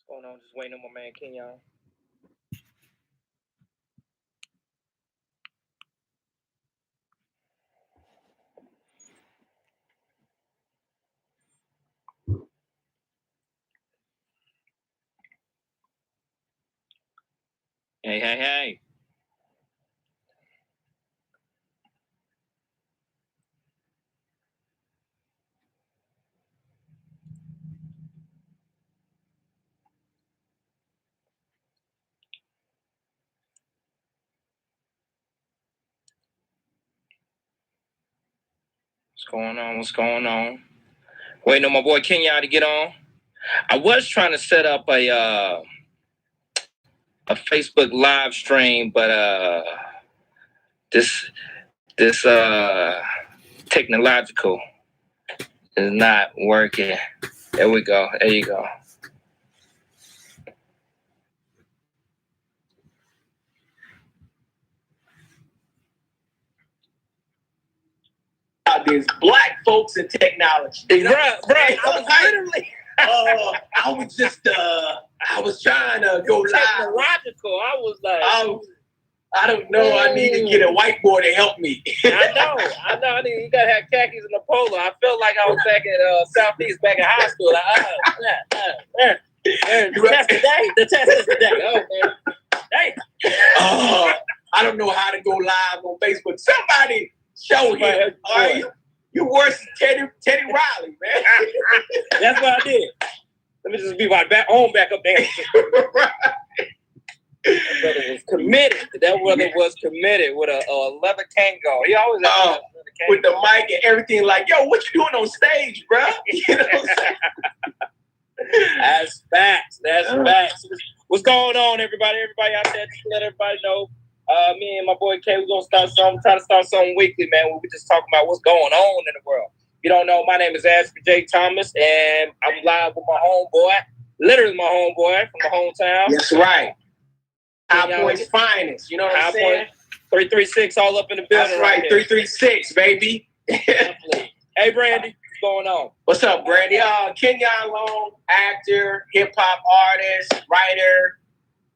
Going on, just waiting on my man Kenyon. Hey. What's going on? Waiting on my boy Kenyon to get on. I was trying to set up a Facebook live stream, but this technological is not working. There we go. There you go. There's black folks in technology. Bro, I was literally. I was trying to go live. Technological. I was like, I don't know. I need to get a whiteboard to help me. I know. You gotta have khakis and a polo. I felt like I was back at Southeast, back in high school. The test is today. Oh man. Hey. I don't know how to go live on Facebook. Somebody show him. You worse than Teddy Riley, man. That's what I did. Let me just be my back up there. That brother was committed. With a leather Kango. He always had with the mic and everything. Like, yo, what you doing on stage, bro? You know what I'm saying? That's facts. What's going on, everybody? Everybody out there, just let everybody know. Me and my boy K, we're gonna try to start something weekly, man. Where we just talking about what's going on in the world. If you don't know, my name is Ashby J. Thomas, and I'm live with my homeboy, literally my homeboy from the hometown. That's right. High Point's finest. You know what I'm saying? 336 all up in the building. That's right, 336, baby. Hey, Brandy, what's going on? What's up, Brandy? Kenyon Long, actor, hip hop artist, writer,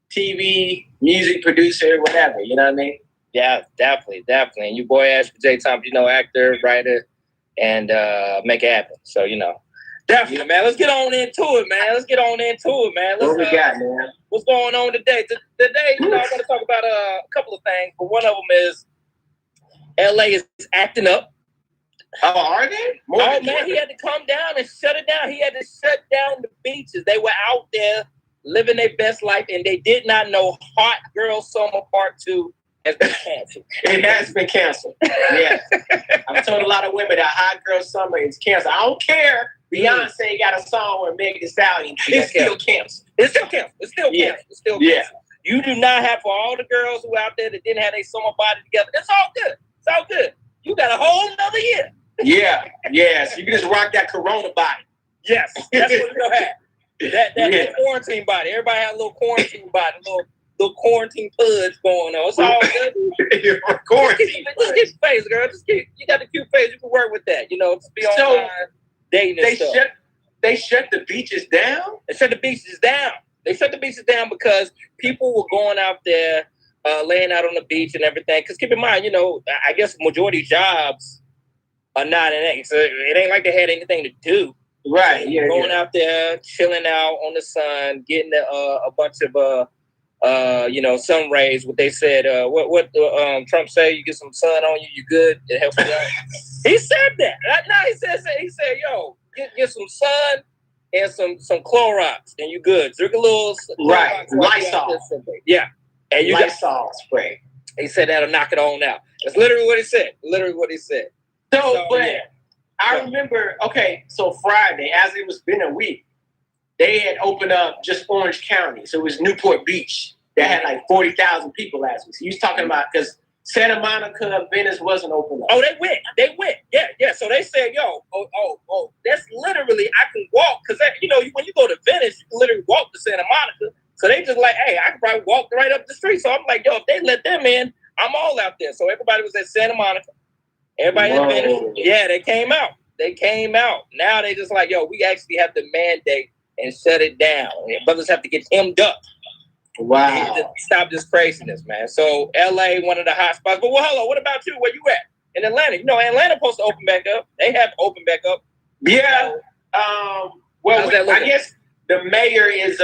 TV, music producer, whatever. You know what I mean? Yeah, definitely. And you boy Ashby J. Thomas, actor, writer, and make it happen. So, definitely, man. Let's get on into it, man. What we got, man? What's going on today? Today, I'm going to talk about a couple of things, but one of them is LA is acting up. Oh, are they? Man, he had to come down and shut it down. He had to shut down the beaches. They were out there living their best life, and they did not know Hot Girl Summer Part 2 has been canceled. It has been canceled. Yeah. I've told a lot of women that Hot Girl Summer is canceled. I don't care. Beyonce got a song with Megan Thee Stallion. It's still canceled. It's still canceled. Yeah. You do not have, for all the girls who out there that didn't have their summer body together, it's all good. You got a whole nother year. Yeah. So you can just rock that Corona body. Yes, that's what you'll have. That quarantine body. Everybody had a little quarantine body, little quarantine puds going on. It's all good. Quarantine. Just get your face, girl. You got the cute face. You can work with that. Just be online dating and stuff. They shut the beaches down? They shut the beaches down because people were going out there, laying out on the beach and everything. Because keep in mind, I guess majority jobs are not in it. So it ain't like they had anything to do. Right. Yeah. Going out there, chilling out on the sun, getting a bunch of sun rays. What they said, what Trump say? You get some sun on you, you good. It helps you out. He said that. No, he said, yo, get some sun and some Clorox, and you good. Drink a little Lysol. Yeah, and you Lysol spray. He said that'll knock it on out. That's literally what he said. So I remember, so Friday, as it was been a week, they had opened up just Orange County. So it was Newport Beach that had like 40,000 people last week. So he was talking about, because Santa Monica, Venice wasn't open up. Oh, they went. Yeah. So they said, yo, that's literally, I can walk. Because, when you go to Venice, you can literally walk to Santa Monica. So they just like, hey, I can probably walk right up the street. So I'm like, yo, if they let them in, I'm all out there. So everybody was at Santa Monica. Everybody in Venice. Yeah, they came out. Now they just like, yo, we actually have to mandate and shut it down. And brothers have to get hemmed up. Wow. To stop this craziness, man. So LA, one of the hot spots. But well, hello, what about you? Where you at? In Atlanta. You know, Atlanta supposed to open back up. They have opened back up. Yeah. Well, I guess the mayor is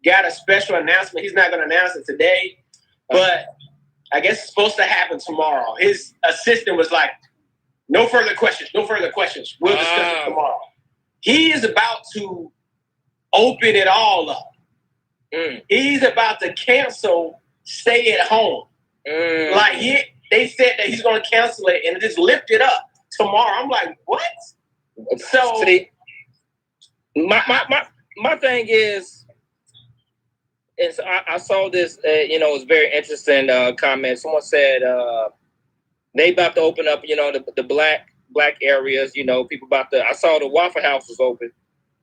got a special announcement. He's not going to announce it today, but I guess it's supposed to happen tomorrow. His assistant was like, no further questions. We'll discuss it tomorrow. He is about to open it all up. He's about to cancel stay at home. Like they said that he's going to cancel it and just lift it up tomorrow. I'm like, what? So see, my thing is I saw this. It was very interesting comment. Someone said they about to open up. The black areas. People about to. I saw the Waffle House was open.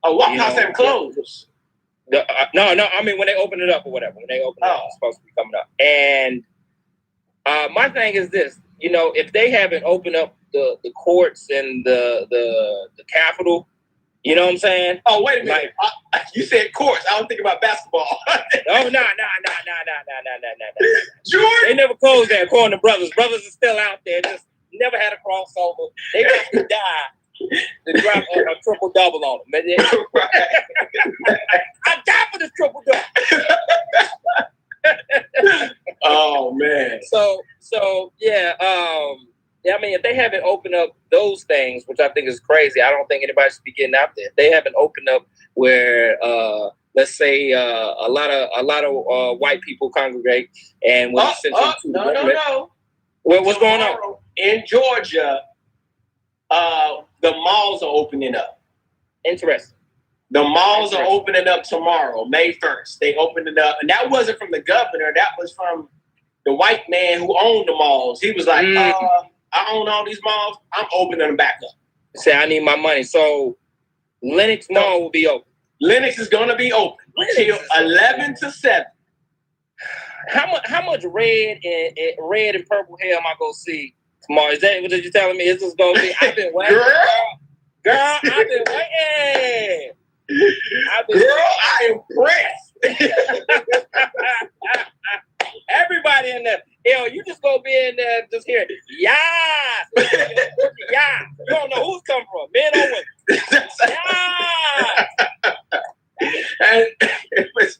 Oh, Waffle House haven't closed. No. I mean, when they open it up or whatever. When they open it up, it's supposed to be coming up. And my thing is this. If they haven't opened up the courts and the Capitol, you know what I'm saying? Oh, wait a minute. You said courts. I don't think about basketball. Oh, no. George? They never closed that according to brothers. Brothers are still out there. Just never had a crossover. They got to die to drop a triple double on them. I die for this triple double. Oh man. So yeah. I mean, if they haven't opened up those things, which I think is crazy, I don't think anybody should be getting out there. If they haven't opened up where, let's say, a lot of white people congregate, and when no. What's going on in Georgia? The malls are opening up. Interesting. The malls are opening up tomorrow, May 1st. They opened it up, and that wasn't from the governor. That was from the white man who owned the malls. He was like, I own all these malls. I'm opening them back up. Say, I need my money. So Lenox Mall will be open. Lenox is going to be open till 11 to 7. How much red and purple hair am I going to see tomorrow? Is that what you're telling me? Is this going to be? I've been waiting. Girl, I've been waiting. I am impressed. Everybody in there. Hell, you just gonna be in there just hearing, yeah. Yeah. You don't know who's coming from, men or women.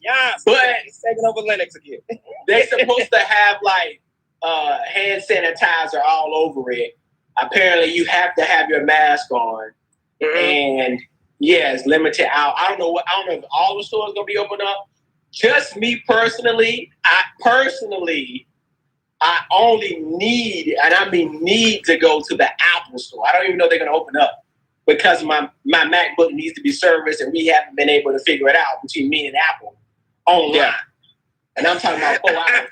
Yeah. But it's taking over Lenox again. They're supposed to have like hand sanitizer all over it. Apparently you have to have your mask on. And yeah, it's limited out. I don't know if all the stores gonna be open up. Just me personally, I only need, and I mean need, to go to the Apple store. I don't even know they're going to open up because my MacBook needs to be serviced, and we haven't been able to figure it out between me and Apple online. Yeah. And I'm talking about 4 hours.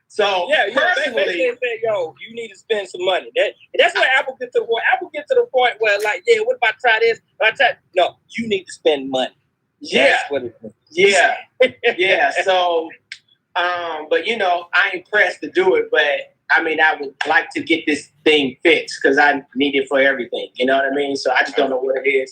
So personally, they say, yo, you need to spend some money. That's where Apple gets to the point. Apple gets to the point where, like, yeah, what if I try this? No, you need to spend money. Yeah. That's what it is. Yeah. Yeah. So, but I ain't pressed to do it, but I mean, I would like to get this thing fixed because I need it for everything. You know what I mean? So I just don't know what it is.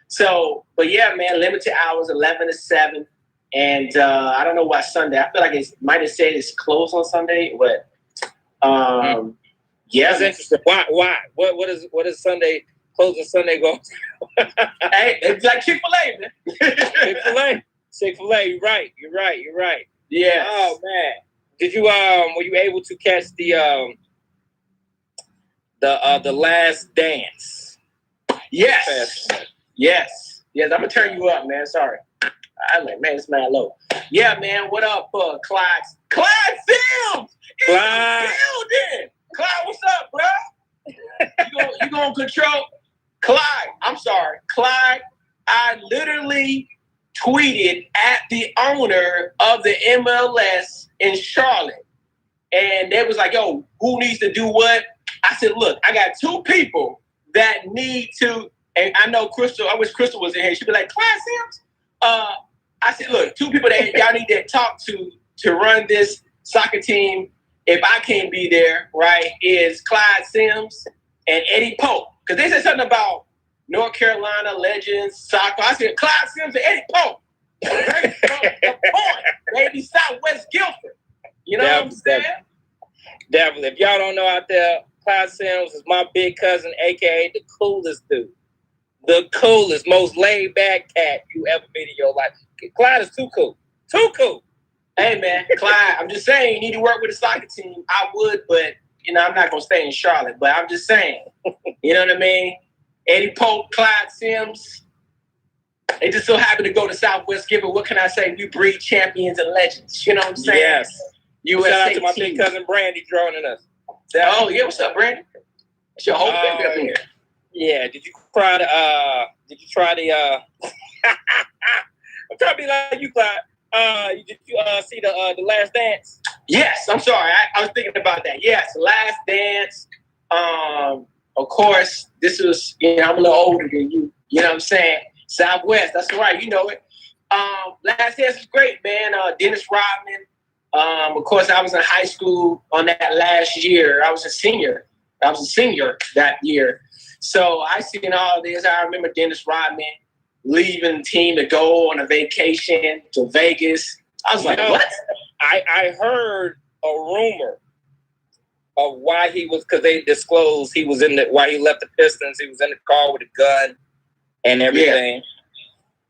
So, but yeah, man, limited hours, 11 to 7. And I don't know why Sunday. I feel like it might have said it's closed on Sunday, but yeah. That's interesting. Why? What is Sunday? Closing Sunday go? Hey, it's like Chick-fil-A, man. Chick-fil-A. You're right. Yeah. Oh man. Did you were you able to catch the Last Dance? Yes. Yes. I'm gonna turn you up, man. Sorry. I'm like, man, it's mad low. Yeah, man. What up, Clyde? Clyde Sims! Clyde. Clyde, what's up, bro? You gonna control? Clyde, I'm sorry. Clyde, I literally tweeted at the owner of the MLS in Charlotte. And they was like, yo, who needs to do what? I said, look, I got 2 people that need to, and I know Crystal, I wish Crystal was in here. She'd be like, Clyde Sims? I said, look, 2 people that y'all need to talk to run this soccer team, if I can't be there, right, is Clyde Sims and Eddie Pope. Because they said something about North Carolina legends, soccer. I said Clyde Sims and Eddie Pope. The point, maybe Southwest Guilford. You know what I'm saying? Definitely. If y'all don't know out there, Clyde Sims is my big cousin, aka the coolest dude. The coolest, most laid back cat you ever meet in your life. Clyde is too cool. Too cool. Hey man, Clyde, I'm just saying you need to work with a soccer team. I would, but I'm not gonna stay in Charlotte. But I'm just saying, you know what I mean? Eddie Pope, Clyde Sims. They just so happen to go to Southwest Guilford. What can I say? We breed champions and legends. You know what I'm saying? Yes. USA Shout out to my team. big cousin Brandy joining us. Oh yeah, what's up, Brandy? It's your whole family up in here. Yeah. Did you try the? I'm trying to be like you, Clyde. Did you see the Last Dance? Yes, I'm sorry. I was thinking about that. Yes, Last Dance. Of course, this was, I'm a little older than you. You know what I'm saying? Southwest, that's right. You know it. Last Dance was great, man. Dennis Rodman. Of course, I was in high school on that last year. I was a senior that year. So I seen all this. I remember Dennis Rodman leaving the team to go on a vacation to Vegas. I was like, what? I heard a rumor of why he was, because they disclosed he was why he left the Pistons. He was in the car with a gun and everything. Yeah.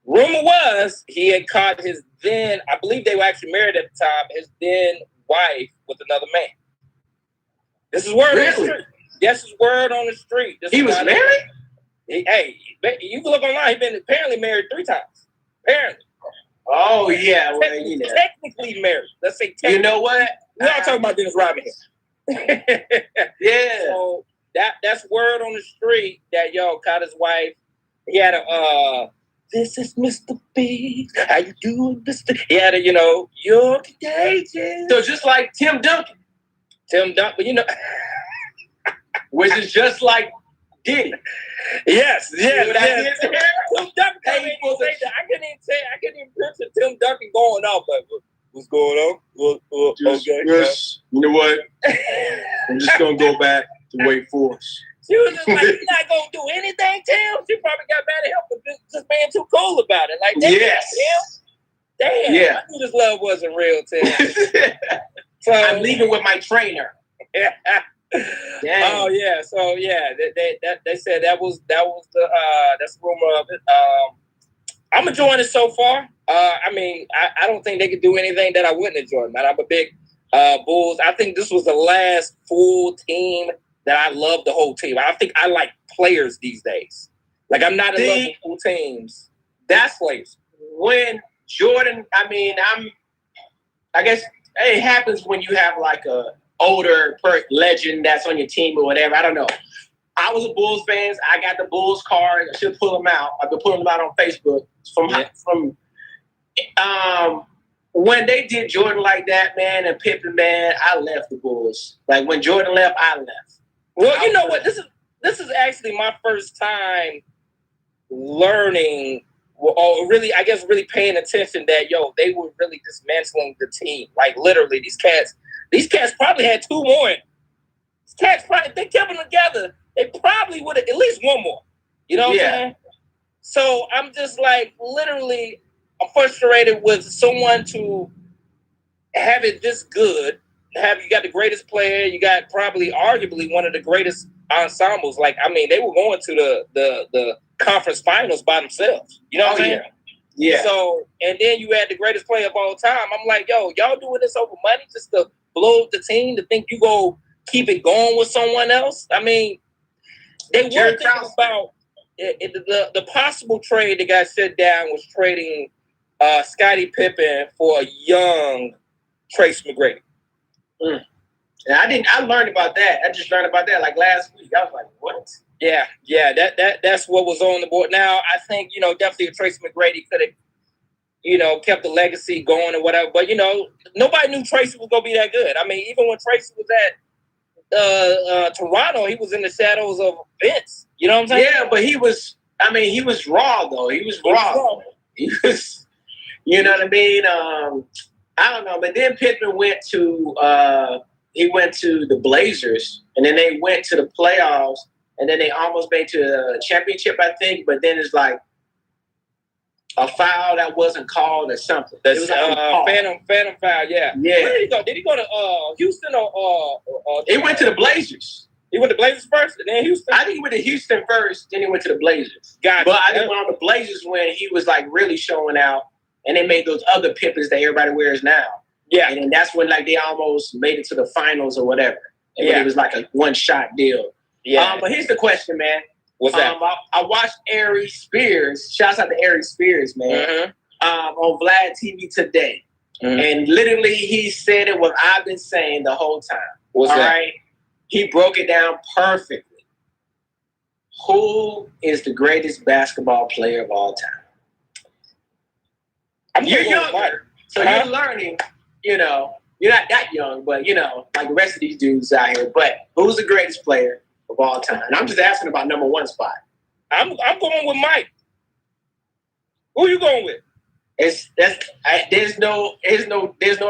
Rumor was he had caught his then, I believe they were actually married at the time, his then wife with another man. This is word on the street. Yes, it's word on the street. He was married? Hey, you can look online. He's been apparently married 3 times. Apparently. Oh, yeah. Well, technically married. Let's say technically. You know what? We're not talking about Dennis Rodman here. Yeah. So that's word on the street that, caught his wife. He had a, this is Mr. B. How you doing, Mr. He had a, you're contagious. So just like Tim Duncan. Which is just like Diddy. Yes. Tim Duncan. I couldn't even picture Tim Duncan going off. Like, what's going on? Okay. Yes. You know what? I'm just gonna go back to Wake Forest. She was just like, you're not gonna do anything, Tim. She probably got mad at him for just being too cool about it. Like, yes. Tim. Damn. Yeah. I knew this love wasn't real, Tim. So I'm leaving with my trainer. Yeah. Oh yeah. So yeah, they said that was the that's the rumor of it. I'm enjoying it so far. I mean, I don't think they could do anything that I wouldn't enjoy, man. I'm a big Bulls. I think this was the last full team that I love the whole team. I think I like players these days. Like I'm not in love with full teams. That's players. When Jordan, I guess it happens when you have like a older legend that's on your team or whatever. I don't know. I was a Bulls fan. I got the Bulls card. I should pull them out. I've been pulling them out on Facebook from when they did Jordan like that, man, and Pippen, man. I left the Bulls. Like when Jordan left, I left. Well, you know what? This is actually my first time learning, or really, I guess, really paying attention that they were really dismantling the team. Like literally, these cats probably had 2 more. These cats probably, if they kept them together, they probably would have at least 1 more. You know what I'm saying? So I'm just like, literally, I'm frustrated with someone to have it this good. You got the greatest player, you got probably arguably one of the greatest ensembles. Like, I mean, they were going to the conference finals by themselves. You know what I'm saying? Yeah. So, and then you had the greatest player of all time. I'm like, y'all doing this over money just to blow up the team, to think you go keep it going with someone else? I mean, they were thinking about the possible trade that got shut down was trading Scottie Pippen for a young Trace McGrady. And I learned about that. I just learned about that like last week. I was like, what? Yeah, that's what was on the board. Now, I think, definitely Trace McGrady could have, kept the legacy going or whatever. But, nobody knew Tracy was going to be that good. I mean, even when Tracy was at Toronto, he was in the shadows of Vince. You know what I'm saying? Yeah, but he was raw, though. He was raw. He was, you know what I mean? I don't know. But then Pippen went to the Blazers, and then they went to the playoffs, and then they almost made to the championship, I think. But then it's like a foul that wasn't called or something. The It was like phantom foul. Yeah. Yeah. Where did he go? Did he go to Houston or? He went to the Blazers. He went to Blazers first, and then Houston. I think he went to Houston first, then he went to the Blazers. Gotcha. But I think on the Blazers when he was like really showing out, and they made those other Pippins that everybody wears now. Yeah. And then that's when like they almost made it to the finals or whatever. And it was like a one-shot deal. Yeah. But here's the question, man. What's that? I watched Ari Spears. Shouts out to Ari Spears, man. On Vlad TV today. And literally he said it what I've been saying the whole time. What's that? Right? He broke it down perfectly. Who is the greatest basketball player of all time? You're younger, so you're learning, you know. You're not that young, but, you know, like the rest of these dudes out here. But who's the greatest player of all time? And I'm just asking about number one spot. I'm going with Mike. Who you going with? There's no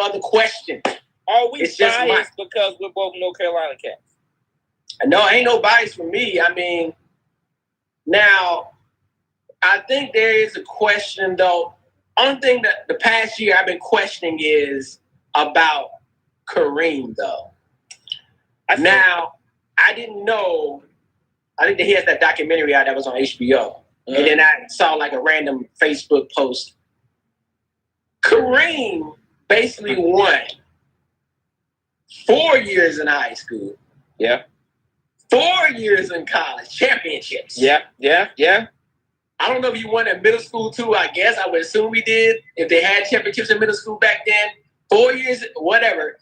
other question. Are we biased because we're both North Carolina cats? No, ain't no bias for me. I mean, now, I think there is a question, though. Only thing that the past year I've been questioning is about Kareem, though. I didn't know. I think that he has that documentary out that was on HBO. And then I saw like a random Facebook post. Kareem basically won 4 years in high school. Yeah. 4 years in college, championships. Yeah. I don't know if you won in middle school too. I guess I would assume we did. If they had championships in middle school back then, 4 years, whatever.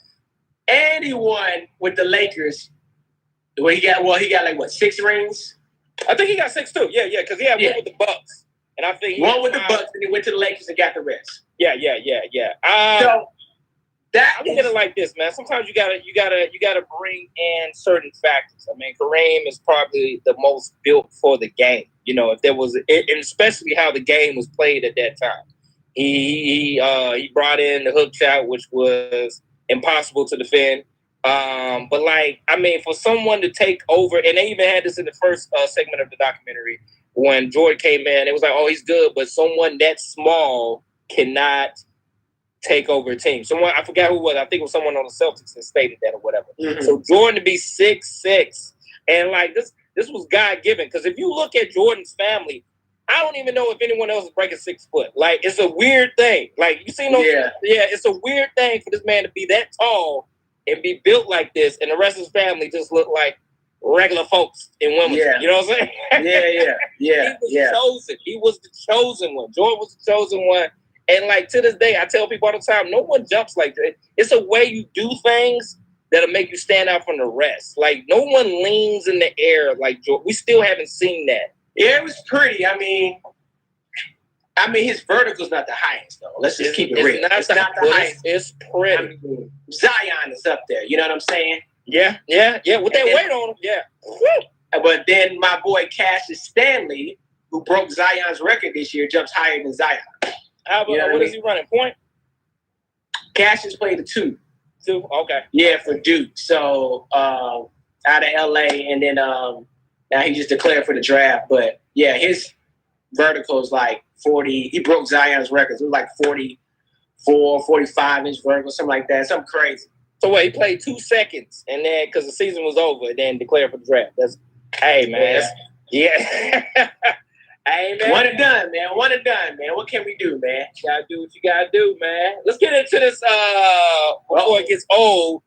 And he won with the Lakers. Where he got like what, 6 rings? I think he got 6 too. Yeah, because he had one with the Bucks, and I think he won with the Bucks, and he went to the Lakers and got the rest. Yeah. So I'm looking at it like this, man. Sometimes you gotta bring in certain factors. I mean, Kareem is probably the most built for the game. You know, if there was, and especially how the game was played at that time. He brought in the hook shot, which was impossible to defend. But like, I mean, for someone to take over, and they even had this in the first segment of the documentary when Jordan came in, it was like, oh, he's good, but someone that small cannot take over a team. Someone, I forgot who it was. I think it was someone on the Celtics that stated that or whatever. So Jordan to be 6'6", and like this was God given. Because if you look at Jordan's family, I don't even know if anyone else is breaking 6 foot. Like, it's a weird thing. Like, you see, it's a weird thing for this man to be that tall and be built like this, and the rest of his family just look like regular folks in Wimbledon. Yeah. You know what I'm saying? He was the chosen one. Jordan was the chosen one. And like to this day, I tell people all the time, no one jumps like that. It's a way you do things that'll make you stand out from the rest. Like, no one leans in the air like Jordan. We still haven't seen that. Yeah, it was pretty. I mean, his vertical's not the highest, though. Let's just keep it real. It's not the highest. It's pretty. I mean, Zion is up there. You know what I'm saying? Yeah. With that weight on him, yeah. But then my boy Cassius Stanley, who broke Zion's record this year, jumps higher than Zion. What is he running? Point? Cassius played the 2. 2? Okay. Yeah, for Duke. So out of LA, and then now he just declared for the draft. But yeah, his vertical is like 40. He broke Zion's records. It was like 44, 45-inch vertical, something like that. Something crazy. So what? He played 2 seconds, and then because the season was over, then declared for the draft. Hey man. Hey man. One and done, man. What can we do, man? You gotta do what you gotta do, man. Let's get into this before it gets old.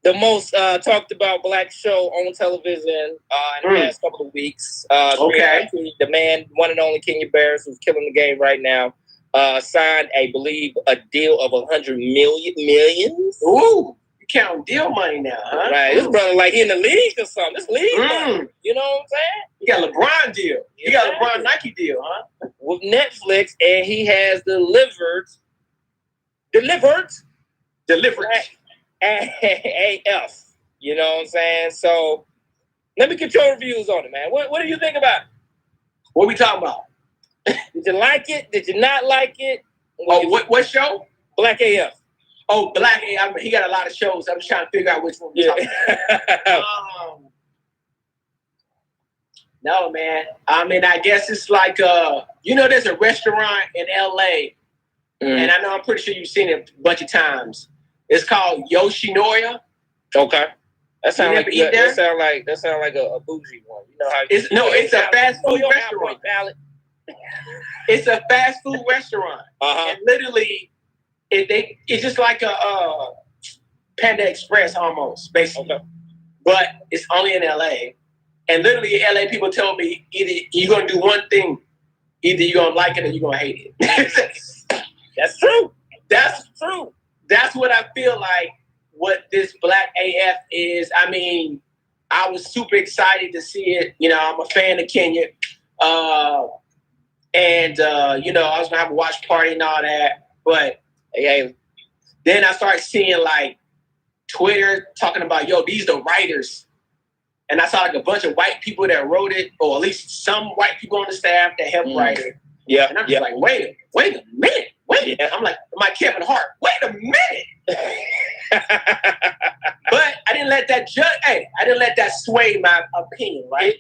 The most talked about black show on television in the past couple of weeks. The man, one and only Kenya Barris, who's killing the game right now, signed, I believe, a deal of $100 million. Ooh, you counting deal money now, huh? Right, this brother like he in the league or something. This league money, you know what I'm saying? You got LeBron deal. You got LeBron Nike deal, huh? With Netflix, and he has delivered. AF. You know what I'm saying? So let me get your reviews on it, man. What do you think about it? What are we talking about? Did you like it? Did you not like it? What show? Black AF. Oh, Black AF. I mean, he got a lot of shows. I'm just trying to figure out which one we're talking about. No, man. I mean, I guess it's like there's a restaurant in LA, and I know I'm pretty sure you've seen it a bunch of times. It's called Yoshinoya. Okay. That sounds like a bougie one. You know how it's a fast food restaurant. It's a fast food restaurant, and literally, it's just like a Panda Express almost, basically. Okay. But it's only in LA, and literally, LA people tell me either you're gonna do one thing, either you're gonna like it or you're gonna hate it. That's true. That's true. That's what I feel like. What this Black AF is. I mean, I was super excited to see it. You know, I'm a fan of Kenya. And I was gonna have a watch party and all that. But then I started seeing like Twitter talking about, these are the writers. And I saw like a bunch of white people that wrote it, or at least some white people on the staff that helped write it. Yeah. And I'm just like, wait a minute. I'm like, my Kevin Hart, wait a minute. But I didn't let that I didn't let that sway my opinion, right?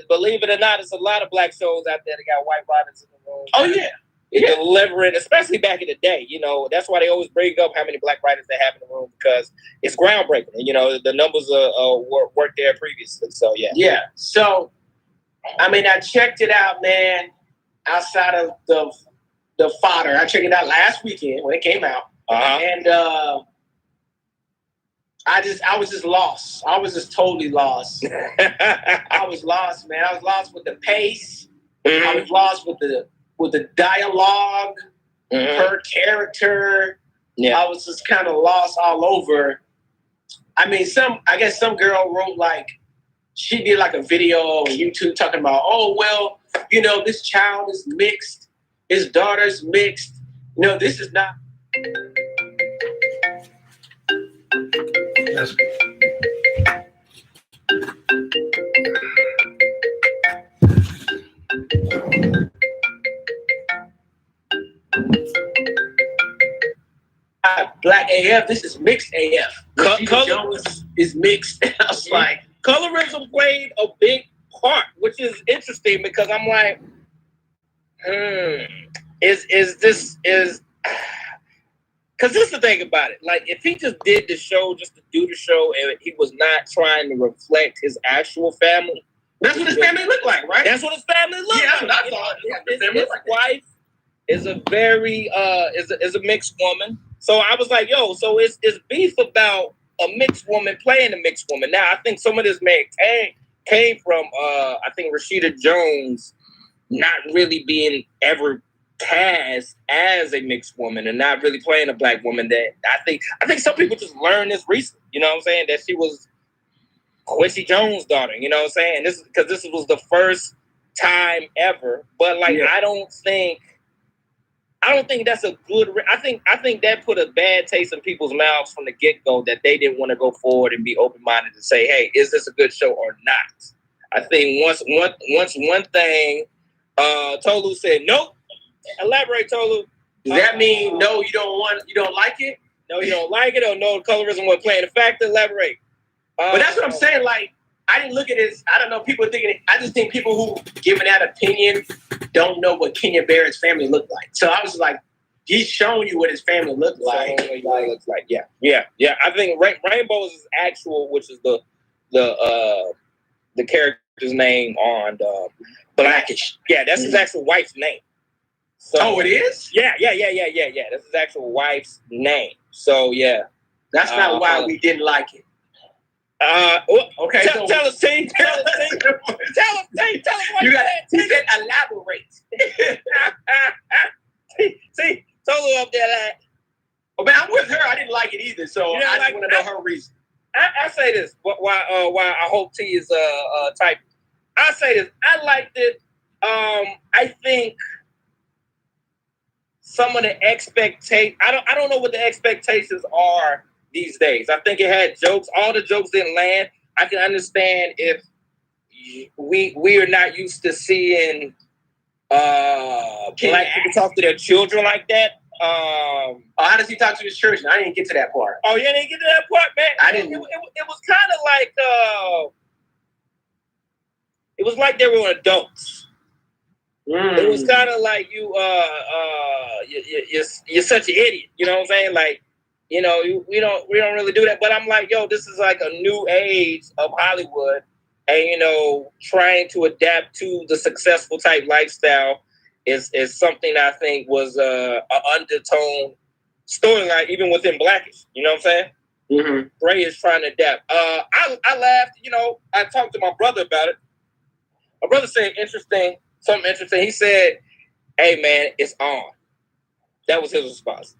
Believe it or not, there's a lot of black shows out there that got white writers in the room. Oh yeah. Delivering, especially back in the day. That's why they always bring up how many black writers they have in the room, because it's groundbreaking. And, the numbers worked there previously. So yeah. Yeah. So, I mean, I checked it out, man. Outside of the fodder, I checked it out last weekend when it came out. And I was just lost. I was just totally lost. I was lost, man. I was lost with the pace. Mm-hmm. I was lost with the dialogue, her character. Yeah. I was just kind of lost all over. I mean, I guess some girl wrote like, she did like a video on YouTube talking about, this child is mixed. His daughter's mixed. This is not. Yes. Black AF, this is mixed AF. Jones is mixed. I was like, colorism played a big part, which is interesting because I'm like, because this is the thing about it. Like, if he just did the show just to do the show and he was not trying to reflect his actual family. That's what his family looked like, right? That's what his family looked like. Yeah, that's all. His wife is a very is a mixed woman. So I was like, so it's beef about a mixed woman playing a mixed woman. Now I think some of this came from I think Rashida Jones not really being ever cast as a mixed woman and not really playing a black woman. That I think some people just learned this recently. You know what I'm saying? That she was Quincy Jones' daughter. You know what I'm saying? This was the first time ever. But I don't think that's a good. I think that put a bad taste in people's mouths from the get-go, that they didn't want to go forward and be open-minded to say, hey, is this a good show or not? I think once one thing, Tolu said nope. Elaborate, Tolu. Does that mean no? You don't like it? No, you don't like it, or no? Colorism wasn't playing a factor. Elaborate. But that's what I'm saying. Like, I didn't look at this. I don't know. People thinking. I just think people who giving that opinion don't know what Kenya Barrett's family looked like. So I was like, he's showing you what his family looked like. Yeah. I think Rainbow is his actual, which is the character's name on Blackish. Yeah, that's his actual wife's name. So, it is? Yeah. That's his actual wife's name. So yeah, that's not why we didn't like it. Okay. Tell us, team. Tell us what you got. He said elaborate. See, Tolu up there like. Oh man, I'm with her. I didn't like it either, so I just want to know her reason. I say this. Why I hope T is type. I say this. I liked it. I think some of the expectations. I don't know what the expectations are these days. I think it had jokes. All the jokes didn't land. I can understand if we are not used to seeing black people talk to their children like that. How does he talk to his children? I didn't get to that part. Oh, you didn't get to that part, man? I didn't. It was kind of like It was like they were adults. It was kind of like you're such an idiot. You know what I'm saying? Like, we don't really do that. But I'm like, yo, this is like a new age of Hollywood, and trying to adapt to the successful type lifestyle is something I think was an undertone storyline even within Blackish. You know what I'm saying? Mm-hmm. Ray is trying to adapt. I laughed. I talked to my brother about it. My brother said something interesting. He said, "Hey man, it's on." That was his response.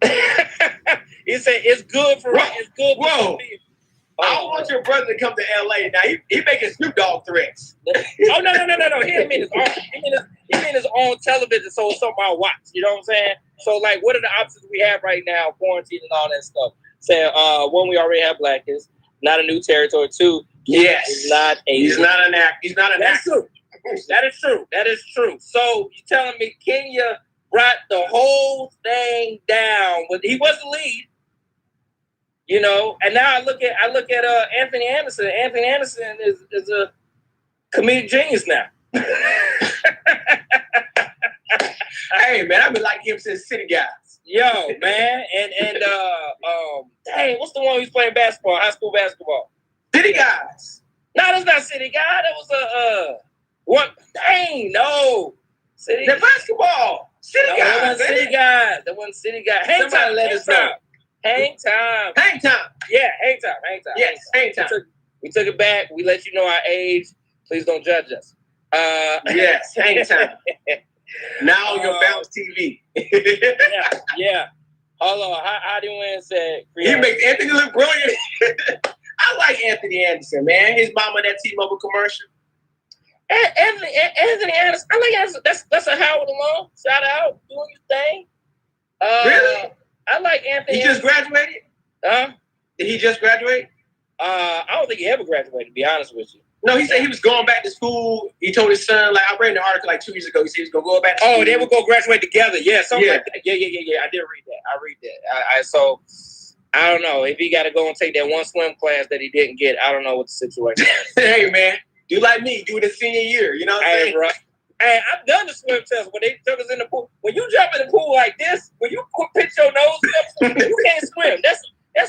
He said, "It's good for it's good." Whoa! I don't want your brother to come to LA. Now he making Snoop Dogg threats. Oh no! He didn't mean his own. He mean his own television, so it's something I watch. You know what I'm saying? So like, what are the options we have right now? Quarantine and all that stuff. Saying, one, we already have Blackish, not a new territory. Two, yes, he's not an actor. That's true. That is true. So you telling me Kenya brought the whole thing down when he was the lead, and now I look at Anthony Anderson. Anthony Anderson is a comedic genius now. Hey man, I've been like him since City Guys. Yo, man, and dang, what's the one who's playing basketball, high school basketball? City Guys. No, that's not City Guy. That was what? Dang, no. The basketball. City Guys. That wasn't City Guy. Hang time. Hang time. Yeah, hang time. Yes, hang time. We took it back. We let you know our age. Please don't judge us. Yes, hang time. Now your Bounce TV. yeah. Hold on. How do you win? Said he makes Anthony look brilliant. I like Anthony Anderson, man. His mama that T-Mobile commercial. Anthony Anderson. I like Anderson. That's a Howard alum. Shout out, doing his thing. Really? I like Anthony. He just graduated? Huh? Did he just graduate? I don't think he ever graduated, to be honest with you. No, he said he was going back to school. He told his son, like, I read an article like 2 years ago. He said he was going to go back to school. Oh, they would go graduate together. Yeah, something like that. Yeah. I did read that. So, I don't know. If he got to go and take that one swim class that he didn't get, I don't know what the situation is. Hey, man. Do like me. Do it in senior year. You know what I'm saying? Bro. Hey, I've done the swim test when they took us in the pool. When you jump in the pool like this, when you pitch your nose up, you can't swim. That's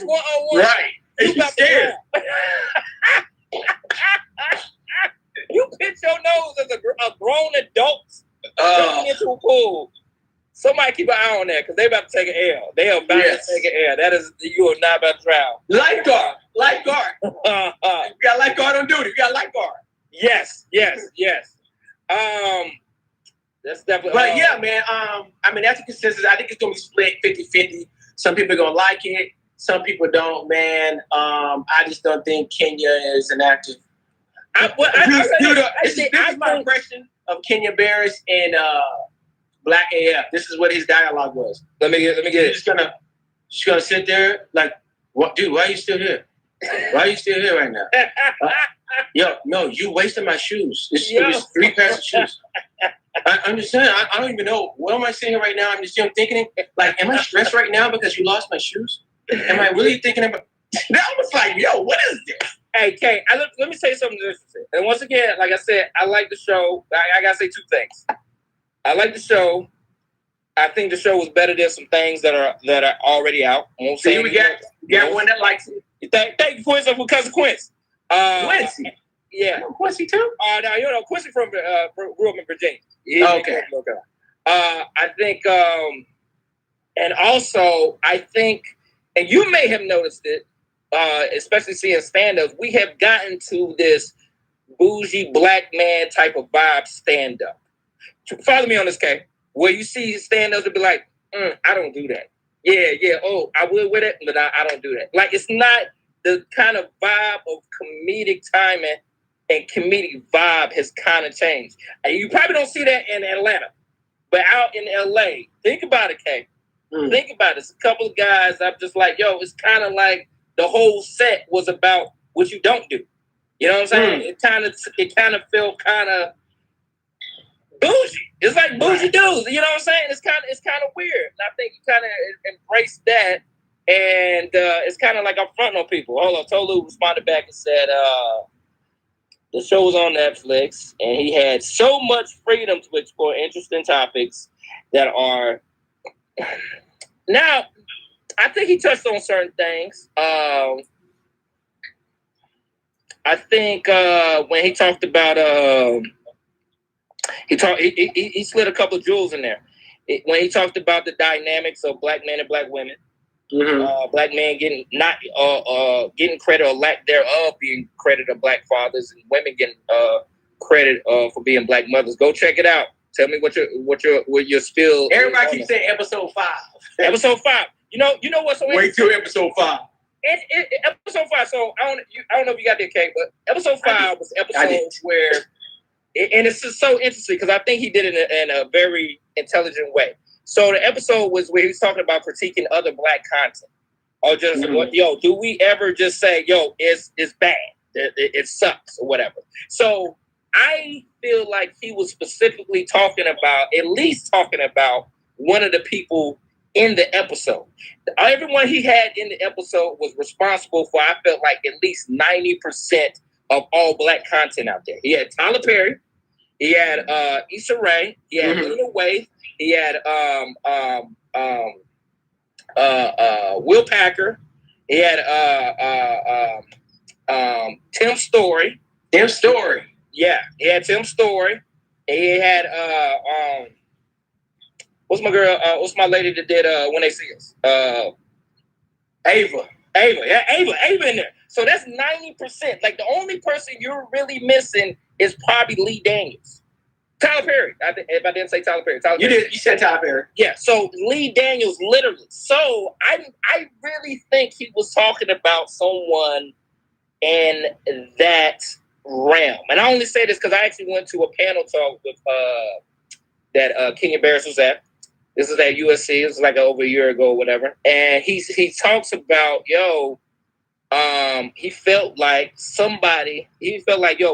one-on-one. Right. You got scared. You pitch your nose as a grown adult jumping into a pool. Somebody keep an eye on that because they about to take an L. They are about to take an L. That is, you are not about to drown. Lifeguard. You got lifeguard on duty. You got lifeguard. Yes. That's definitely. But yeah, man. I mean, that's a consensus. I think it's gonna be split 50-50. Some people are gonna like it. Some people don't, man. I just don't think Kenya is an actor. This is my impression of Kenya Barris in Black AF. This is what his dialogue was. Let me get it. She's gonna sit there like, what, dude? Why are you still here? Why are you still here right now? Yo, no, you wasted my shoes. It was 3 pairs of shoes. I understand. I don't even know. What am I saying right now? I'm just thinking, like, am I stressed right now because you lost my shoes? Am I really thinking about? I was like, yo, what is this? Hey, Kay, let me say something interesting. And once again, like I said, I like the show. I gotta say 2 things. I like the show. I think the show was better than some things that are already out. See, we got one that likes it. Thank you, Quincy, for cousin Quincy. Quincy? Yeah. You know Quincy too? No, you know Quincy grew up in Virginia. Okay. I think, and also I think, and you may have noticed it, especially seeing stand-ups, we have gotten to this bougie black man type of vibe stand-up. Follow me on this, Kay. Where you see stand-ups to be like, I don't do that. Yeah. Oh, I will with it, but I don't do that. Like, it's not the kind of vibe of comedic timing, and comedic vibe has kind of changed. You probably don't see that in Atlanta, but out in LA, think about it, Kay. Think about it. It's a couple of guys. I'm just like, yo, it's kind of like the whole set was about what you don't do. You know what I'm saying? It kind of felt kind of bougie. It's like bougie dudes. You know what I'm saying? It's kind of weird. And I think you kind of embrace that, and it's kind of like I'm fronting on people. Hold on, Tolu responded back and said, The show was on Netflix, and he had so much freedom to explore interesting topics that are now. I think he touched on certain things. I think when he talked about he slid a couple of jewels in there. When he talked about the dynamics of black men and black women, black men getting not getting credit or lack thereof being credit of black fathers, and women getting credit for being black mothers. Go check it out. Tell me what your spill. Everybody keeps saying episode 5. Episode 5. You know what's so wait till episode 5. Episode 5. So I don't know if you got that, Kate, but episode 5 was the episode where, and it's just so interesting because I think he did it in a very intelligent way. So the episode was where he was talking about critiquing other black content, or just do we ever just say, yo, it's bad, it sucks or whatever. So I feel like he was specifically talking about one of the people in the episode. Everyone he had in the episode was responsible for, I felt like, at least 90% of all black content out there. He had Tyler Perry, he had Issa Rae, he had Lena Waithe, he had Will Packer, he had Tim Story. Yeah, he had Tim Story. And he had what's my girl? What's my lady that did When They See Us? Ava. Yeah, Ava in there. So that's 90%. Like the only person you're really missing is probably Lee Daniels. Tyler Perry. If I didn't say Tyler Perry. You did. You said Tyler Perry. Yeah. So Lee Daniels, literally. So I really think he was talking about someone in that realm. And I only say this because I actually went to a panel talk with that Kenya Barris was at. This was at USC. It was like over a year ago or whatever. And he talks about, he felt like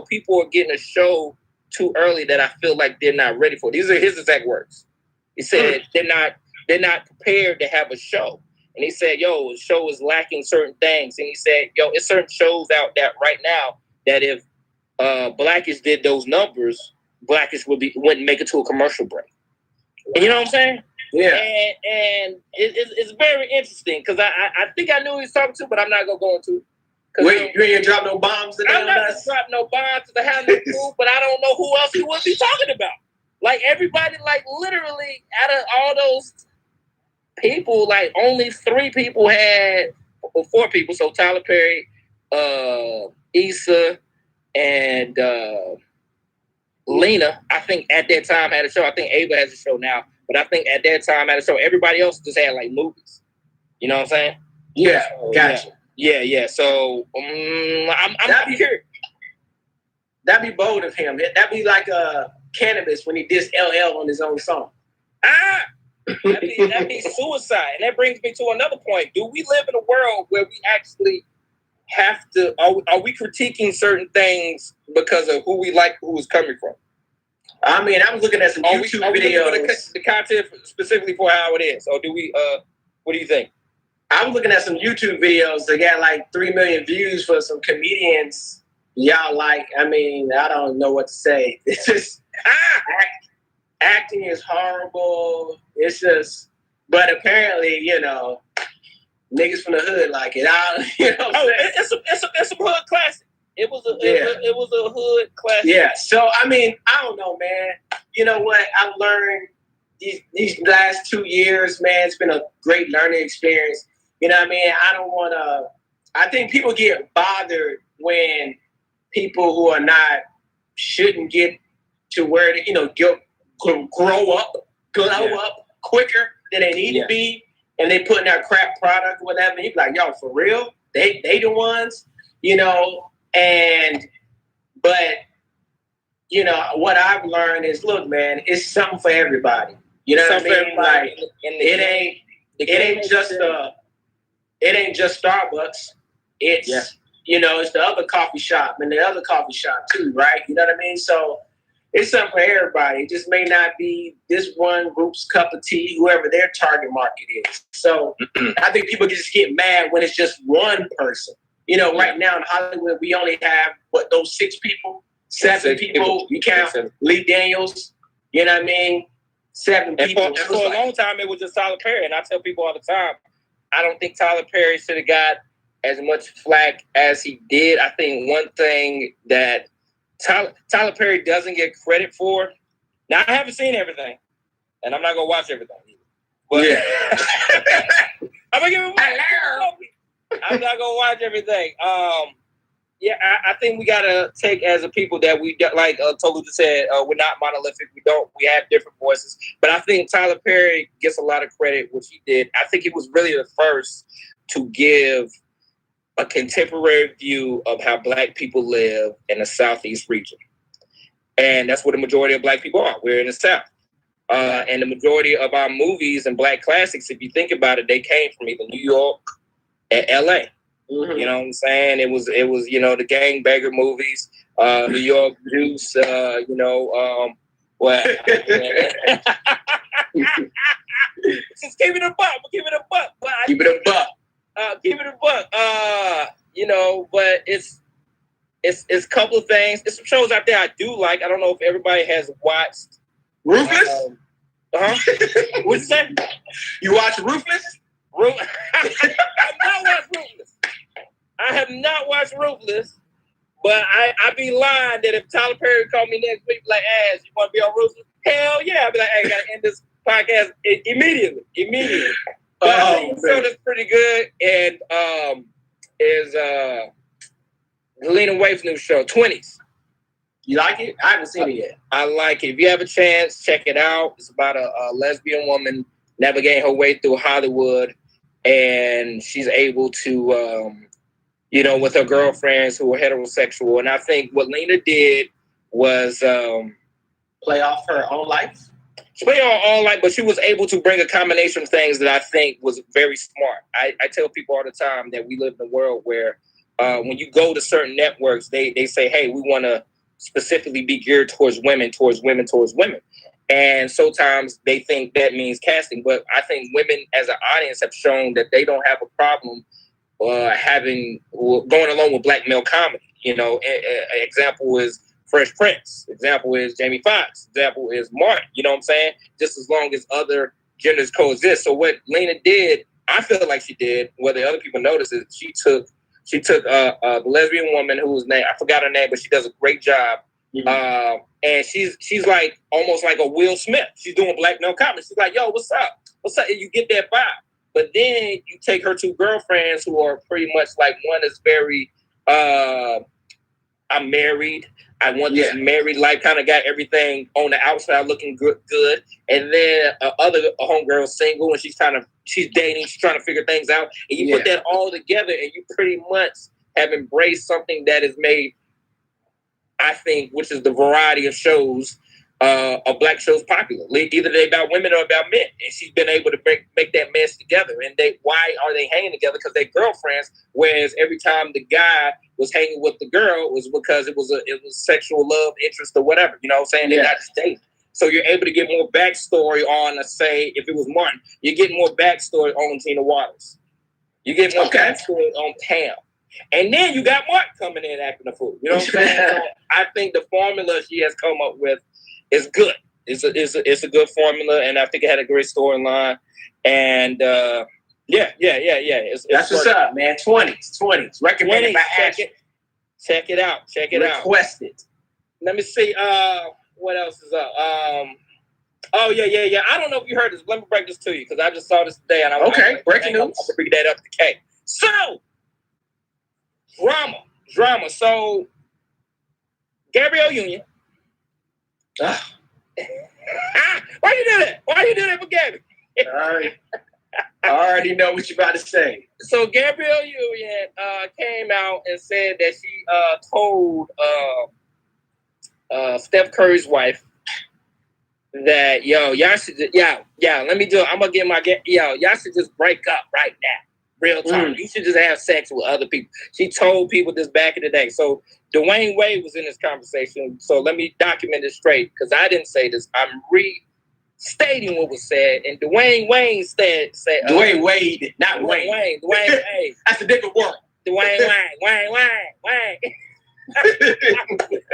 people are getting a show too early that I feel like they're not ready for. These are his exact words. He said they're not prepared to have a show. And he said, the show is lacking certain things. And he said, it's certain shows out there right now that if Blackish did those numbers, Blackish wouldn't make it to a commercial break. And you know what I'm saying? Yeah. And it's very interesting because I think I knew who he was talking to, but I'm not gonna go into. Wait, you ain't gonna drop no bombs today? I'm not gonna drop no bombs because I have no clue, but I don't know who else he would be talking about. Like everybody, like literally out of all those people, like only 4 people. So Tyler Perry, Issa, and Lena, I think at that time had a show. I think Ava has a show now, but I think at that time had a show. Everybody else just had like movies. You know what I'm saying? Yeah, gotcha. Yeah. So I'm curious. That'd be bold of him. That'd be like Cannabis when he dissed LL on his own song. That'd be suicide. And that brings me to another point. Do we live in a world where we actually have to? Are we critiquing certain things because of who we like, who is coming from? I mean, I was looking at some YouTube videos. The content specifically for how it is, or do we? What do you think? I was looking at some YouTube videos that got like 3 million views for some comedians. Y'all like, I mean, I don't know what to say. It's just acting is horrible. It's just, but apparently, niggas from the hood like it. It's a hood classic. It was a hood classic. Yeah. So I mean, I don't know, man. You know what? I've learned these last 2 years, man. It's been a great learning experience. You know what I mean? I think people get bothered when people who are not shouldn't get to where they, grow up quicker than they need to be, and they putting out crap product or whatever. And you be like, yo, for real? They the ones, but what I've learned is, look, man, it's something for everybody. You know what I mean? Like it ain't just Starbucks. It's it's the other coffee shop and the other coffee shop too, right? You know what I mean? So it's something for everybody. It just may not be this one group's cup of tea, whoever their target market is. So I think people just get mad when it's just one person. Right now in Hollywood, we only have those 6 people. 7 people. You count Lee Daniels. You know what I mean? 7 people. And for a long time, it was just Tyler Perry. And I tell people all the time, I don't think Tyler Perry should have got as much flack as he did. I think one thing that Tyler Perry doesn't get credit for. Now, I haven't seen everything, and I'm not gonna watch everything either. But yeah. I'm gonna give him. I'm not gonna watch everything. I think we gotta take as a people that we like. Tolu just said, we're not monolithic. We have different voices. But I think Tyler Perry gets a lot of credit, which he did. I think he was really the first to give a contemporary view of how Black people live in the Southeast region. And that's where the majority of Black people are. We're in the South. And the majority of our movies and Black classics, if you think about it, they came from either New York and LA. Mm-hmm. You know what I'm saying? It was the gangbanger movies, New York Juice, just keep it a buck. Keep it a buck. Keep it a buck. Keep it a buck. But it's a couple of things. There's some shows out there I do like. I don't know if everybody has watched Ruthless. What'd you say? You watch Ruthless? I have not watched Ruthless, but I'd be lying that if Tyler Perry called me next week, like, "Ass, you want to be on Ruthless?" Hell yeah! I'd be like, "Hey, I gotta end this podcast immediately." But I think the show that's pretty good and is Lena Waithe's new show, 20s. You like it? I haven't seen it yet. I like it. If you have a chance, check it out. It's about a lesbian woman navigating her way through Hollywood, and she's able to, with her girlfriends who are heterosexual. And I think what Lena did was play off her own life. She played her own life, but she was able to bring a combination of things that I think was very smart. I tell people all the time that we live in a world where when you go to certain networks, they say, "Hey, we want to specifically be geared towards women. And sometimes they think that means casting. But I think women as an audience have shown that they don't have a problem going along with Black male comedy. Example is Fresh Prince. Example is Jamie Foxx. Example is Martin. You know what I'm saying? Just as long as other genders coexist. So what Lena did, I feel like she did, whether other people notice it, she took the lesbian woman whose name, I forgot her name, but she does a great job. Mm-hmm. And she's like almost like a Will Smith. She's doing Black male comedy. She's like, "Yo, what's up? What's up?" And you get that vibe. But then you take her two girlfriends who are pretty much like, one is very, I'm married. I want this married life, kind of got everything on the outside looking good. And then other homegirl single, and she's dating, she's trying to figure things out. And you put that all together, and you pretty much have embraced something that is made, I think, which is the variety of shows, of Black shows popular. Either they're about women or about men. And she's been able to make that mess together. And why are they hanging together? Because they're girlfriends. Whereas every time the guy was hanging with the girl was because it was sexual love interest or whatever. You know what I'm saying? They're not just dating. So you're able to get more backstory on, let's say, if it was Martin, you get more backstory on Tina Waters. You get more backstory on Pam. And then you got Mark coming in acting a fool. You know what I'm saying? So I think the formula she has come up with is good. It's a good formula, and I think it had a great storyline. And that's what's up, man. 20s. Recommended by Ash. Check it out. Requested. Let me see. What else is up? Oh yeah. I don't know if you heard this. Let me break this to you because I just saw this today, and breaking news. I'm gonna bring that up to K. So drama. So Gabrielle Union. Why you do that? Why you do that for Gabby? I already know what you're about to say. So Gabrielle Union came out and said that she told Steph Curry's wife that y'all should let me do it. I'm gonna get y'all should just break up right now. Real time. You should just have sex with other people. She told people this back in the day. So Dwayne Wade was in this conversation. So let me document it straight because I didn't say this. I'm restating what was said. And Dwayne Wayne said Dwayne Wade, not Dwayne Wayne. Dwayne Wade. That's a different one. Dwayne Wayne.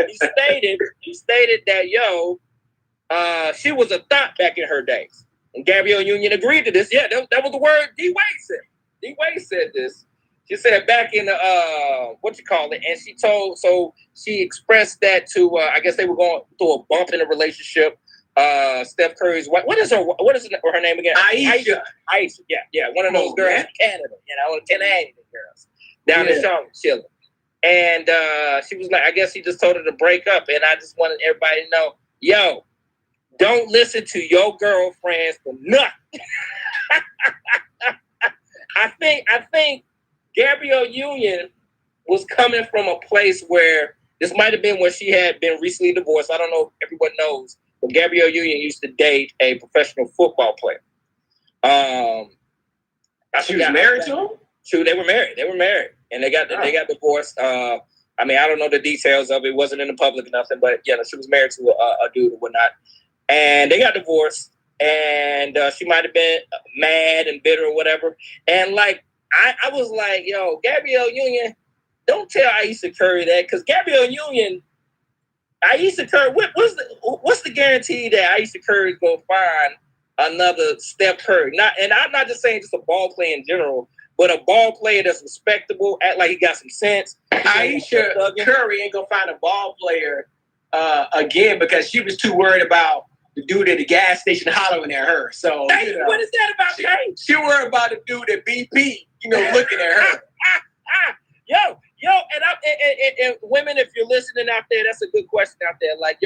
He stated that she was a thought back in her days, and Gabrielle Union agreed to this. Yeah, that was the word D Wade said. D Wade said this. She said back in and she expressed that to I guess they were going through a bump in the relationship. Steph Curry's wife. What is her name again? Aisha. Yeah, one of those girls from Canada, Canadian girls down in Charlotte, chilling. And she was like, I guess he just told her to break up, and I just wanted everybody to know, don't listen to your girlfriends for nothing. I think Gabrielle Union was coming from a place where this might have been where she had been recently divorced. I don't know if everyone knows, but Gabrielle Union used to date a professional football player. She was married to him? True, they were married, and they got divorced. I don't know the details of it. It wasn't in the public or nothing, but she was married to a dude or whatnot, and they got divorced. And she might have been mad and bitter or whatever. And like I was like, yo, Gabrielle Union, don't tell Ayesha Curry that, because Gabrielle Union, Ayesha Curry, what's the guarantee that Ayesha Curry is gonna find another Steph Curry? And I'm not just saying just a ball player in general, but a ball player that's respectable, act like he got some sense. Ayesha Curry ain't gonna find a ball player again because she was too worried about the dude at the gas station hollering at her. So what is that about, Kay? She worried about the dude at BP, looking at her. And women, if you're listening out there, that's a good question out there. Like,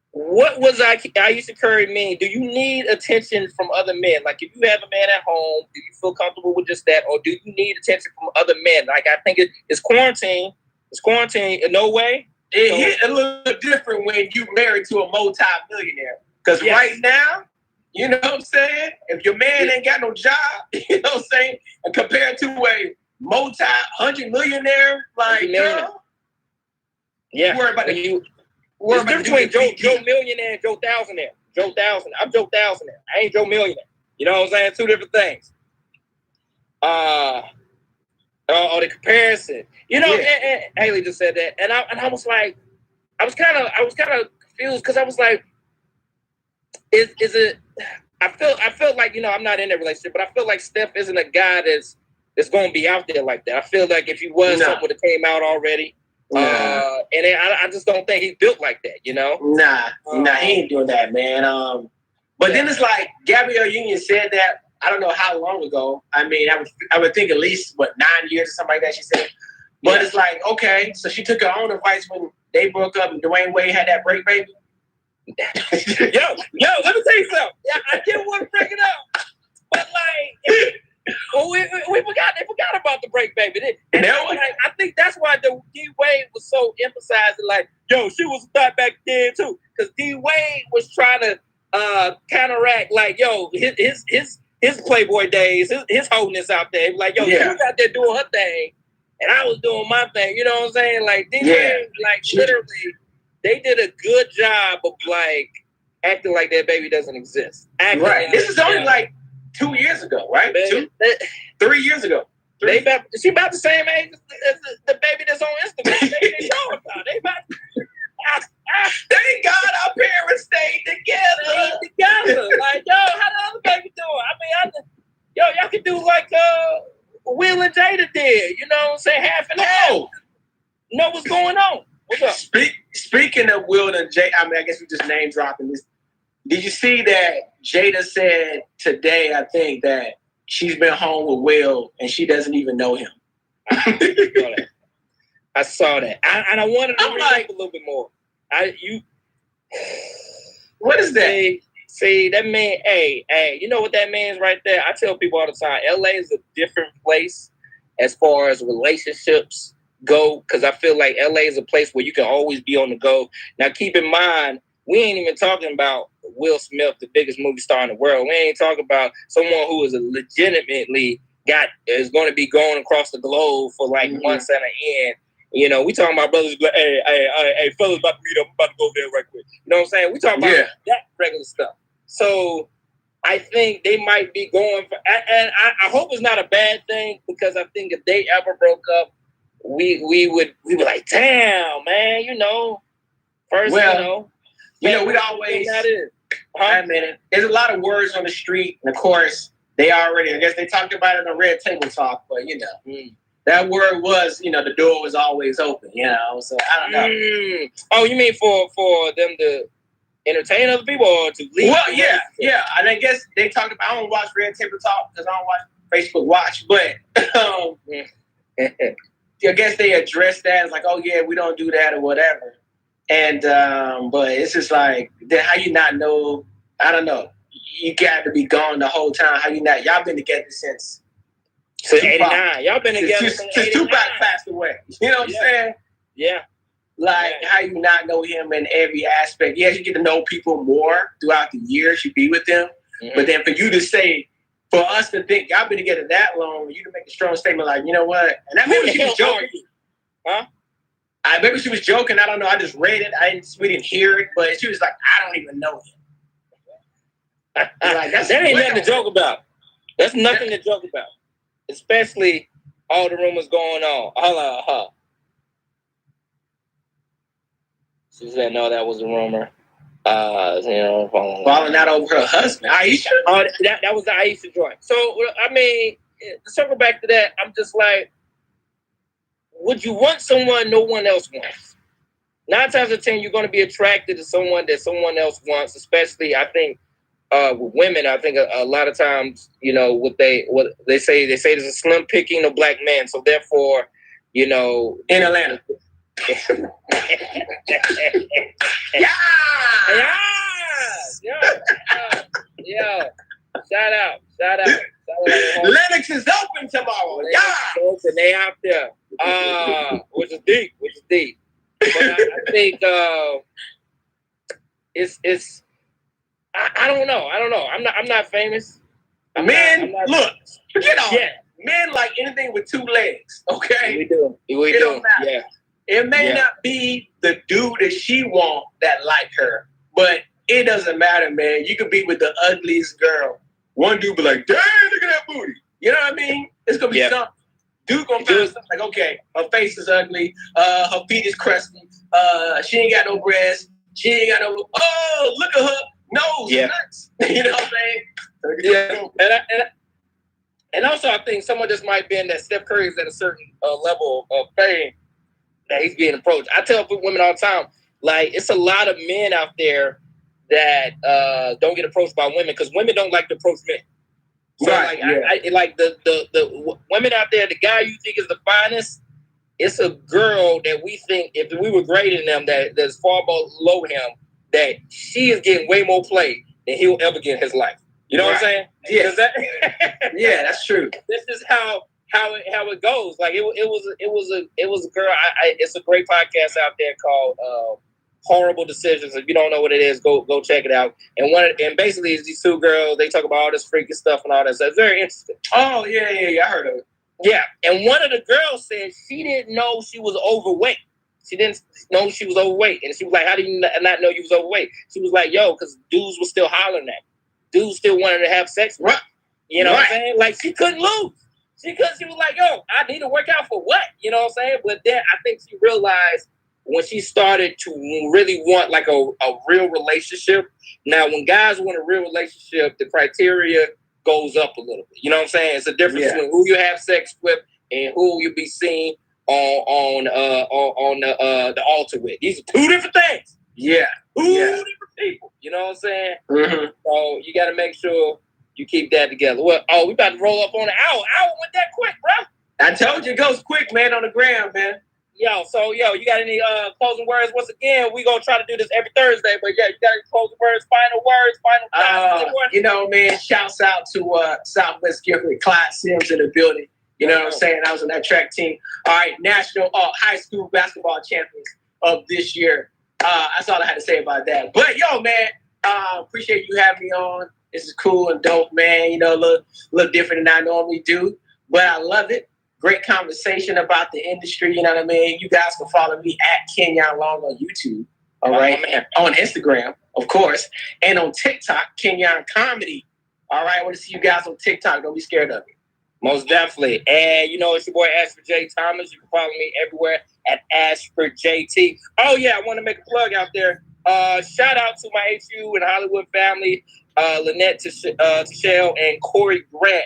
what was Ayesha Curry mean? Do you need attention from other men? Like, if you have a man at home, do you feel comfortable with just that, or do you need attention from other men? Like, I think it's quarantine. It's quarantine in no way. It hit a little different when you married to a multi-millionaire. Because right now, you know what I'm saying? If your man ain't got no job, you know what I'm saying? And compared to a multi-hundred-millionaire, like, girl, worry about the difference between Joe Millionaire and Joe Thousandaire. Joe Thousand. I'm Joe Thousandaire. I ain't Joe Millionaire. You know what I'm saying? Two different things. Or the comparison. And Haley just said that. And I was like, I was kind of confused because I was like, is it? I felt like I'm not in that relationship, but I feel like Steph isn't a guy that's going to be out there like that. I feel like if he was, something would have came out already. And I just don't think he's built like that. Nah, he ain't doing that, man. But then it's like Gabrielle Union said that. I don't know how long ago. I would think at least 9 years or something like that. She said, but it's like, okay, so she took her own advice when they broke up and Dwayne Wade had that break baby. Yo, let me tell you something. Yeah, I didn't want to bring it up, but we forgot. They forgot about the break baby. I think that's why the D Wade was so emphasizing, like, yo, she was a thought back then too, because D Wade was trying to counteract, like, yo, his Playboy days, his holiness out there. Like, yo, she was out there doing her thing, and I was doing my thing. You know what I'm saying? Like, D Wade, literally. They did a good job of acting like that baby doesn't exist. Right. This is only 2 years ago, right? 3 years ago. She about the same age as the baby that's on Instagram. Thank God our parents stayed together. Like, yo, how the other baby doing? Y'all can do like Will and Jada did. You know what I'm saying? Half and half. Know what's going on. What's up? Speaking of Will and Jada, I guess we just name dropping this. Did you see that Jada said today, I think, that she's been home with Will and she doesn't even know him? I saw that. And I wanted to read up a little bit more. What is that? See, that man, hey, you know what that means right there? I tell people all the time, LA is a different place as far as relationships go, because I feel like LA is a place where you can always be on the go. Now, keep in mind, we ain't even talking about Will Smith, the biggest movie star in the world. We ain't talking about someone who is legitimately is going to be going across the globe for months at an end. We talking about brothers like, hey, fellas, about to meet up, I'm about to go over there right quick. You know what I'm saying? We talking about that regular stuff. So I think they might be going for, and I hope it's not a bad thing, because I think if they ever broke up, we were like, damn, man, first, we'd always, I mean, there's a lot of words on the street, and of course, I guess they talked about it on Red Table Talk, but that word was, the door was always open, so I don't know. Oh, you mean for them to entertain other people or to leave? Well, yeah. And I guess they talked about, I don't watch Red Table Talk because I don't watch Facebook Watch, but I guess they addressed that as like, oh yeah, we don't do that or whatever. And but it's just like, how you not know? I don't know. You got to be gone the whole time. How you not? Y'all been together since 89. Y'all been together since Tupac passed away. You know what I'm saying? Yeah. Like, how you not know him in every aspect? Yes, you get to know people more throughout the years you be with them. Mm-hmm. But then for you to say, for us to think y'all been together that long, you to make a strong statement like, you know what? And that maybe she was joking. Huh? Maybe she was joking. I don't know. I just read it. We didn't hear it, but she was like, I don't even know him. Like, that ain't nothing to joke about. That's nothing to joke about. Especially all the rumors going on. She said, no, that was a rumor. Falling out over her husband, Aisha? That was the Aisha joint. So, I mean, to circle back to that, I'm just like, would you want someone no one else wants? 9 times out of 10, you're going to be attracted to someone that someone else wants, especially, I think, with women. I think a lot of times, what they say there's a slim picking of black men. So therefore, in Atlanta. Yeah. Shout out. Lennox is open tomorrow. Open. They out there. Which is deep. But I think it's. I don't know. I'm not famous. Look, forget all that. Men like anything with 2 legs. Okay, we do. It don't matter. Yeah. It may not be the dude that she want that like her, but it doesn't matter, man. You could be with the ugliest girl. One dude be like, "Dang, look at that booty." You know what I mean? It's gonna be something. Dude gonna find something like, okay, her face is ugly. Her feet is crusty. She ain't got no breasts. She ain't got no. Oh, look at her nose. Yeah. Nuts. You know what I'm saying? Yeah. And also, I think someone just might be in that Steph Curry is at a certain level of fame that he's being approached. I tell women all the time, like, it's a lot of men out there that don't get approached by women because women don't like to approach men. So right. I like the women out there, the guy you think is the finest, it's a girl that we think if we were grading them that's far below him, that she is getting way more play than he'll ever get in his life. You know what I'm saying? Yeah. Yeah, that's true. This is how it goes. Like it was a girl. It's a great podcast out there called Horrible Decisions. If you don't know what it is, go check it out. And basically it's these 2 girls. They talk about all this freaky stuff and all that. So it's very interesting. Oh yeah. I heard of it. Yeah, and one of the girls said she didn't know she was overweight. She didn't know she was overweight, and she was like, "How do you not know you was overweight?" She was like, "Yo, because dudes were still hollering at me. Dudes still wanted to have sex with me." You know what I'm saying? Like, she couldn't lose. She was like, "Yo, I need to work out for what?" You know what I'm saying? But then I think she realized when she started to really want like a real relationship. Now, when guys want a real relationship, the criteria goes up a little bit. You know what I'm saying? It's a difference between who you have sex with and who you be seen on the altar with. These are 2 different things. Yeah. 2 different people. You know what I'm saying? Mm-hmm. So you got to make sure you keep that together. Well, we about to roll up on an hour. Hour went that quick, bro. I told you it goes quick, man, on the gram, man. You got any closing words? Once again, we're going to try to do this every Thursday, but you got any closing words, final thoughts? Man, shouts out to Southwest Guilford, Clyde Sims in the building. You know what I'm saying? I was on that track team. All right, national high school basketball champions of this year. That's all I had to say about that. But, man, appreciate you having me on. This is cool and dope, man. A little different than I normally do, but I love it. Great conversation about the industry. You know what I mean? You guys can follow me at Kenyon Long on YouTube. All right. On Instagram, of course. And on TikTok, Kenyon Comedy. All right. I want to see you guys on TikTok. Don't be scared of it. Most definitely. And you know, it's your boy Ashford J. Thomas. You can follow me everywhere at Ashford JT. Oh yeah, I want to make a plug out there. Shout out to my HU and Hollywood family, Lynette Tichelle and Corey Grant.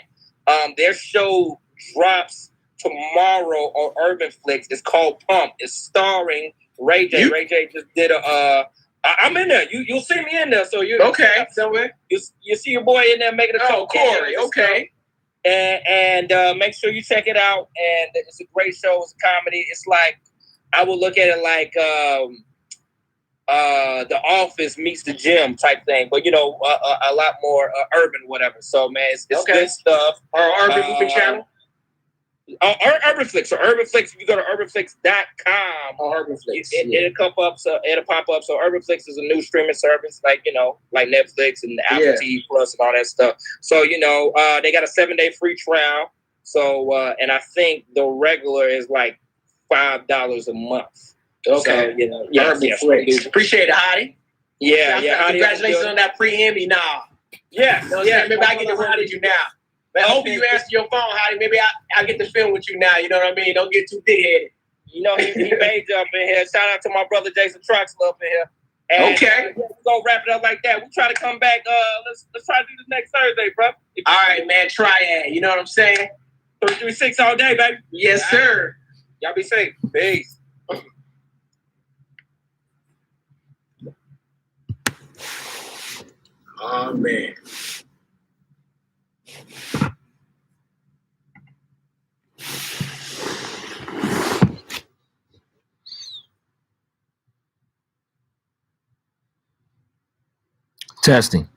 Their show drops tomorrow on Urban Flix. It's called Pump. It's starring Ray J. Ray J just did I'm in there. You'll see me in there. So you okay? So you see your boy in there making a couple Corey. Okay. And make sure you check it out. And it's a great show. It's a comedy. It's like, I would look at it like The Office meets the gym type thing, but you know, a lot more urban, whatever. So man, it's good stuff. Or Urban Movie Channel. Urban Flix. So Urban Flix, if you go to urbanflix.com, Urban Flix, it'll pop up. So it'll pop up. So Urban Flix is a new streaming service, like like Netflix and Apple TV Plus and all that stuff. So they got a 7-day free trial. So and I think the regular is like $5 a month. Okay, so, Urban Flix. Appreciate it, Hottie. Yeah. Congratulations on that pre-Emmy now. Yeah. Maybe I get to run with you now. But I hope you answer your phone, Hottie. Maybe I get to film with you now. You know what I mean? Don't get too big-headed. He made you up in here. Shout out to my brother Jason Troxler up in here. And, we're gonna wrap it up like that. We try to come back. Let's try to do this next Thursday, bro. All right, man. Triad. You know what I'm saying? 336 all day, baby. Yes, sir. Y'all be safe. Peace. Oh man. Testing.